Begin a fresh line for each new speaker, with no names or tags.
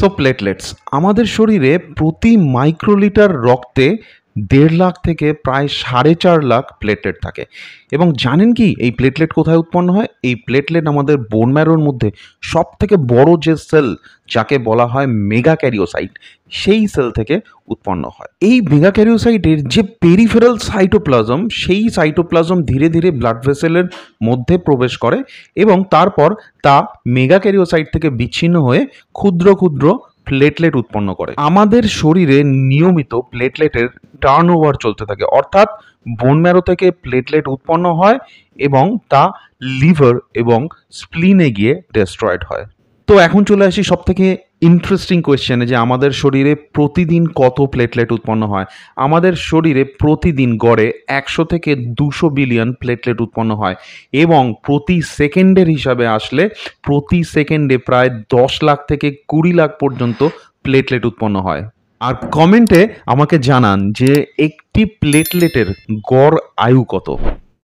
So platelets আমাদের শরীরে প্রতি মাইক্রোলিটার রক্তে 1.5 লাখ থেকে প্রায় 4.5 লাখ প্লেটলেট থাকে। এবং জানেন কি এই প্লেটলেট কোথায় উৎপন্ন হয়? এই প্লেটলেট আমাদের বোন ম্যারোর মধ্যে সব থেকে বড় যে সেল, যাকে বলা হয় মেগা ক্যারিওসাইট, সেই সেল থেকে উৎপন্ন হয়। এই মেগা ক্যারিওসাইটের যে পেরিফেরাল সাইটোপ্লাজম, সেই সাইটোপ্লাজম ধীরে ধীরে ব্লাড ভেসেলের মধ্যে প্রবেশ করে এবং তারপর তা মেগা ক্যারিওসাইট থেকে বিচ্ছিন্ন হয়ে ক্ষুদ্র ক্ষুদ্র প্লেটলেট উৎপন্ন করে। আমাদের শরীরে নিয়মিত প্লেটলেটের টার্নওভার চলতে থাকে, অর্থাৎ বোন ম্যারো থেকে প্লেটলেট উৎপন্ন হয় এবং তা লিভার এবং স্প্লিনে গিয়ে ডেস্ট্রয়েড হয়। তো এখন চলে আসি সব থেকে ইন্টারেস্টিং কোয়েশ্চেনে, যে আমাদের শরীরে প্রতিদিন কত প্লেটলেট উৎপন্ন হয়। আমাদের শরীরে প্রতিদিন গড়ে 100 থেকে 200 বিলিয়ন প্লেটলেট উৎপন্ন হয় এবং প্রতি সেকেন্ডের হিসাবে আসলে প্রতি সেকেন্ডে প্রায় 10 লাখ থেকে 20 লাখ পর্যন্ত প্লেটলেট উৎপন্ন হয়। আর কমেন্টে আমাকে জানান যে একটি প্লেটলেটের গড় আয়ু কত।